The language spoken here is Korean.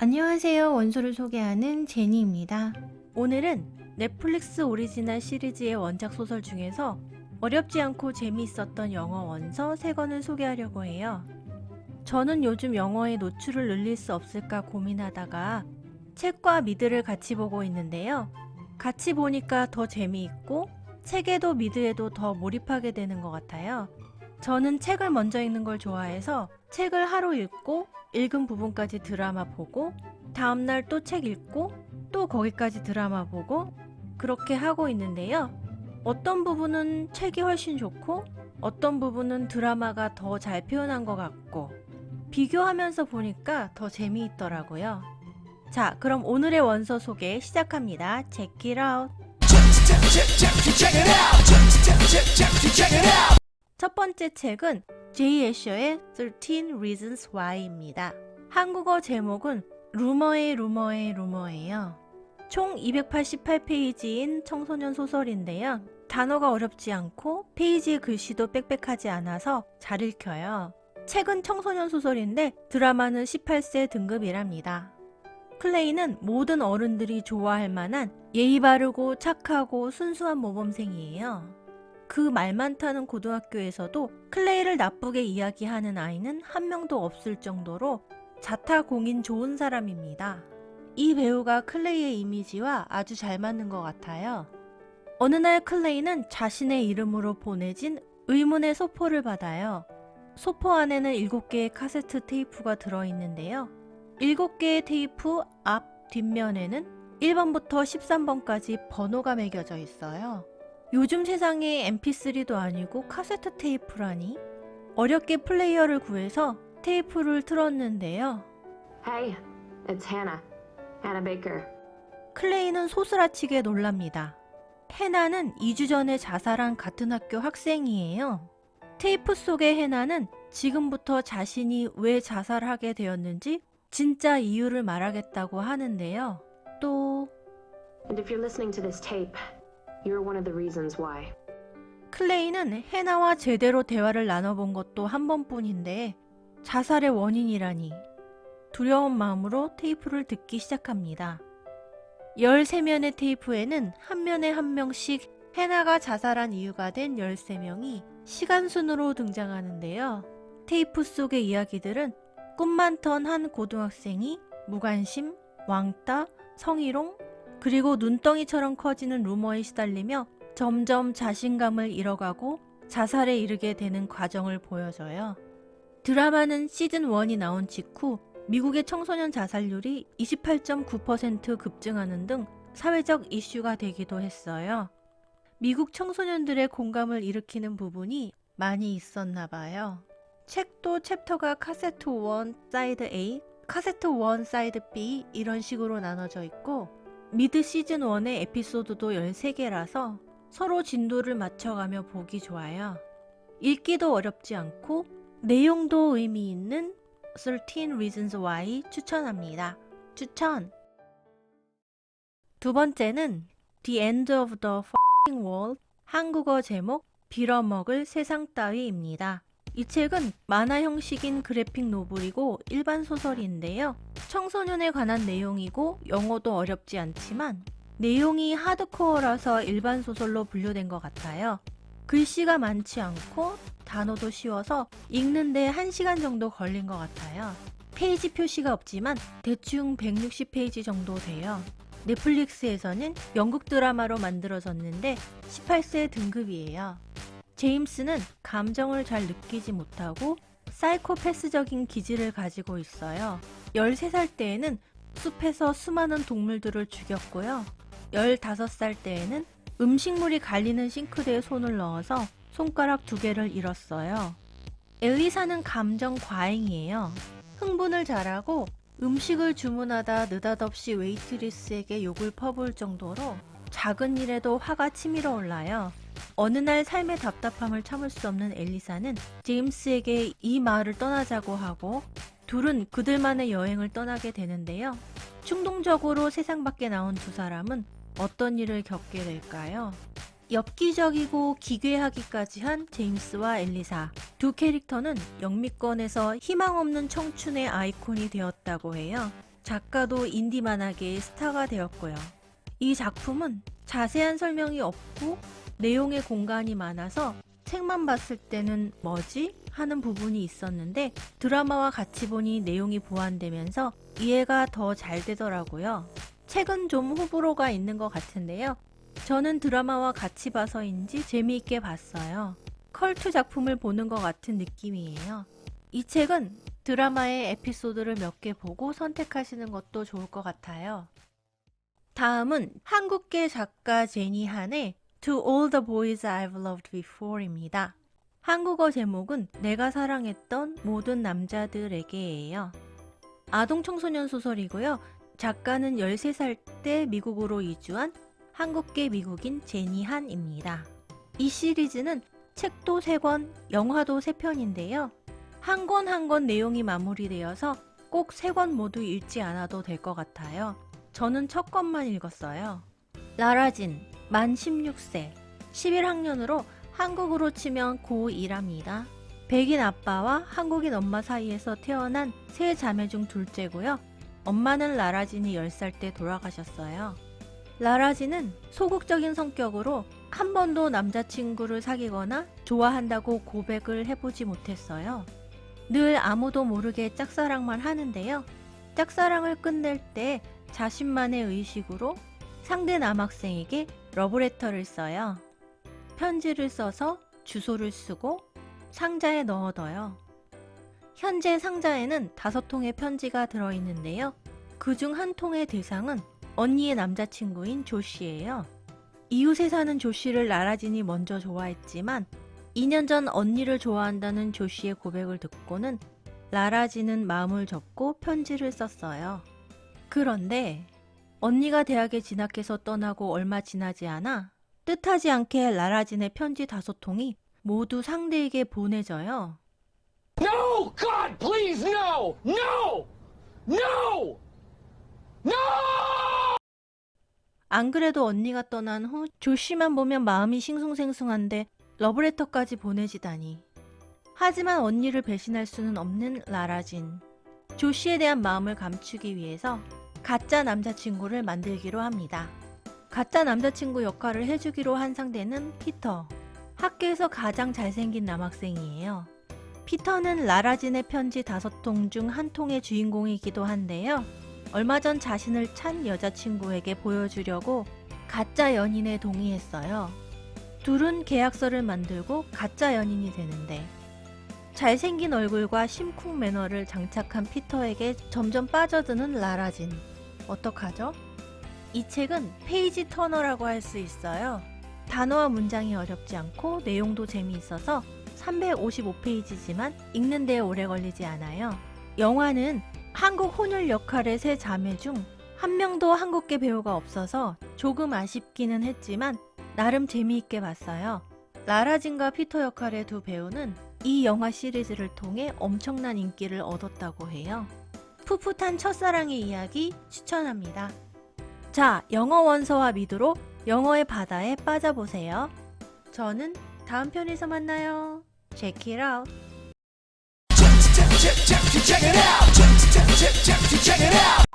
안녕하세요. 원소를 소개하는 제니입니다. 오늘은 넷플릭스 오리지널 시리즈의 원작 소설 중에서 어렵지 않고 재미있었던 영어 원서 3권을 소개하려고 해요. 저는 요즘 영어의 노출을 늘릴 수 없을까 고민하다가 책과 미드를 같이 보고 있는데요. 같이 보니까 더 재미있고 책에도 미드에도 더 몰입하게 되는 것 같아요. 저는 책을 먼저 읽는 걸 좋아해서 책을 하루 읽고 읽은 부분까지 드라마 보고 다음날 또 책 읽고 또 거기까지 드라마 보고 그렇게 하고 있는데요. 어떤 부분은 책이 훨씬 좋고 어떤 부분은 드라마가 더 잘 표현한 것 같고 비교하면서 보니까 더 재미있더라고요. 자, 그럼 오늘의 원서 소개 시작합니다. Check it out. 첫 번째 책은 제이 애셔의 13 Reasons Why입니다. 한국어 제목은 루머예요. 총 288페이지인 청소년 소설인데요. 단어가 어렵지 않고 페이지의 글씨도 빽빽하지 않아서 잘 읽혀요. 책은 청소년 소설인데 드라마는 18세 등급이랍니다. 클레이는 모든 어른들이 좋아할 만한 예의 바르고 착하고 순수한 모범생이에요. 그 말 많다는 고등학교에서도 클레이를 나쁘게 이야기하는 아이는 한 명도 없을 정도로 자타공인 좋은 사람입니다. 이 배우가 클레이의 이미지와 아주 잘 맞는 것 같아요. 어느 날 클레이는 자신의 이름으로 보내진 의문의 소포를 받아요. 소포 안에는 7개의 카세트 테이프가 들어있는데요. 7개의 테이프 앞, 뒷면에는 1번부터 13번까지 번호가 매겨져 있어요. 요즘 세상에 mp3도 아니고 카세트 테이프라니? 어렵게 플레이어를 구해서 테이프를 틀었는데요. Hey, it's Hannah. Hannah Baker. 클레이는 소스라치게 놀랍니다. 해나는 2주 전에 자살한 같은 학교 학생이에요. 테이프 속의 해나는 지금부터 자신이 왜 자살하게 되었는지 진짜 이유를 말하겠다고 하는데요. 또 And if you're listening to this tape, you're one of the reasons why. 클레이는 해나와 제대로 대화를 나눠본 것도 한 번뿐인데 자살의 원인이라니 두려운 마음으로 테이프를 듣기 시작합니다. 13면의 테이프에는 한 면에 한 명씩 해나가 자살한 이유가 된 13명이 시간순으로 등장하는데요. 테이프 속의 이야기들은 꿈 많던 한 고등학생이 무관심, 왕따, 성희롱, 그리고 눈덩이처럼 커지는 루머에 시달리며 점점 자신감을 잃어가고 자살에 이르게 되는 과정을 보여줘요. 드라마는 시즌 1이 나온 직후 미국의 청소년 자살률이 28.9% 급증하는 등 사회적 이슈가 되기도 했어요. 미국 청소년들의 공감을 일으키는 부분이 많이 있었나 봐요. 책도 챕터가 카세트 1 사이드 A, 카세트 1 사이드 B 이런 식으로 나눠져 있고 미드 시즌 1의 에피소드도 13개라서 서로 진도를 맞춰가며 보기 좋아요. 읽기도 어렵지 않고 내용도 의미 있는 13 Reasons Why 추천합니다. 추천! 두 번째는 The End of the F***ing World, 한국어 제목 빌어먹을 세상 따위입니다. 이 책은 만화 형식인 그래픽 노블이고 일반 소설인데요. 청소년에 관한 내용이고 영어도 어렵지 않지만 내용이 하드코어라서 일반 소설로 분류된 것 같아요. 글씨가 많지 않고 단어도 쉬워서 읽는데 1시간 정도 걸린 것 같아요. 페이지 표시가 없지만 대충 160페이지 정도 돼요. 넷플릭스에서는 영국 드라마로 만들어졌는데 18세 등급이에요. 제임스는 감정을 잘 느끼지 못하고 사이코패스적인 기질을 가지고 있어요. 13살 때에는 숲에서 수많은 동물들을 죽였고요. 15살 때에는 음식물이 갈리는 싱크대에 손을 넣어서 손가락 2개를 잃었어요. 엘리사는 감정 과잉이에요. 흥분을 잘하고 음식을 주문하다 느닷없이 웨이트리스에게 욕을 퍼부을 정도로 작은 일에도 화가 치밀어 올라요. 어느 날 삶의 답답함을 참을 수 없는 엘리사는 제임스에게 이 마을을 떠나자고 하고 둘은 그들만의 여행을 떠나게 되는데요. 충동적으로 세상 밖에 나온 두 사람은 어떤 일을 겪게 될까요? 엽기적이고 기괴하기까지 한 제임스와 엘리사 두 캐릭터는 영미권에서 희망 없는 청춘의 아이콘이 되었다고 해요. 작가도 인디 만화계의 스타가 되었고요. 이 작품은 자세한 설명이 없고 내용의 공간이 많아서 책만 봤을 때는 뭐지? 하는 부분이 있었는데 드라마와 같이 보니 내용이 보완되면서 이해가 더 잘 되더라고요. 책은 좀 호불호가 있는 것 같은데요. 저는 드라마와 같이 봐서인지 재미있게 봤어요. 컬투 작품을 보는 것 같은 느낌이에요. 이 책은 드라마의 에피소드를 몇 개 보고 선택하시는 것도 좋을 것 같아요. 다음은 한국계 작가 제니 한의 To All the Boys I've Loved Before입니다. 한국어 제목은 내가 사랑했던 모든 남자들에게예요. 아동 청소년 소설이고요. 작가는 13살 때 미국으로 이주한 한국계 미국인 제니 한입니다. 이 시리즈는 책도 3권, 영화도 3편인데요. 한 권 한 권 내용이 마무리되어서 꼭 3권 모두 읽지 않아도 될 것 같아요. 저는 첫 권만 읽었어요. 라라진, 만 16세, 11학년으로 한국으로 치면 고2랍니다. 백인 아빠와 한국인 엄마 사이에서 태어난 3자매 중 둘째고요. 엄마는 라라진이 10살 때 돌아가셨어요. 라라진은 소극적인 성격으로 한 번도 남자친구를 사귀거나 좋아한다고 고백을 해보지 못했어요. 늘 아무도 모르게 짝사랑만 하는데요. 짝사랑을 끝낼 때 자신만의 의식으로 상대 남학생에게 러브레터를 써요. 편지를 써서 주소를 쓰고 상자에 넣어둬요. 현재 상자에는 5통의 편지가 들어있는데요. 그중 한 통의 대상은 언니의 남자친구인 조씨예요. 이웃에 사는 조씨를 라라진이 먼저 좋아했지만 2년 전 언니를 좋아한다는 조씨의 고백을 듣고는 라라진은 마음을 접고 편지를 썼어요. 그런데 언니가 대학에 진학해서 떠나고 얼마 지나지 않아 뜻하지 않게 라라진의 편지 5통이 모두 상대에게 보내져요. No! God, please, no! No! No! No! 안 그래도 언니가 떠난 후 조씨만 보면 마음이 싱숭생숭한데 러브레터까지 보내지다니. 하지만 언니를 배신할 수는 없는 라라진. 조씨에 대한 마음을 감추기 위해서 가짜 남자친구를 만들기로 합니다. 가짜 남자친구 역할을 해주기로 한 상대는 피터. 학교에서 가장 잘생긴 남학생이에요. 피터는 라라진의 편지 5통 중 한 통의 주인공이기도 한데요. 얼마 전 자신을 찬 여자친구에게 보여주려고 가짜 연인에 동의했어요. 둘은 계약서를 만들고 가짜 연인이 되는데 잘생긴 얼굴과 심쿵 매너를 장착한 피터에게 점점 빠져드는 라라진. 어떡하죠? 이 책은 페이지 터너라고 할 수 있어요. 단어와 문장이 어렵지 않고 내용도 재미있어서 355페이지지만 읽는데 오래 걸리지 않아요. 영화는 한국 혼혈 역할의 3자매 중 한 명도 한국계 배우가 없어서 조금 아쉽기는 했지만 나름 재미있게 봤어요. 라라진과 피터 역할의 2 배우는 이 영화 시리즈를 통해 엄청난 인기를 얻었다고 해요. 풋풋한 첫사랑의 이야기 추천합니다. 자, 영어 원서와 미드로 영어의 바다에 빠져보세요. 저는 다음 편에서 만나요. Check it out. Check it out! Check it out!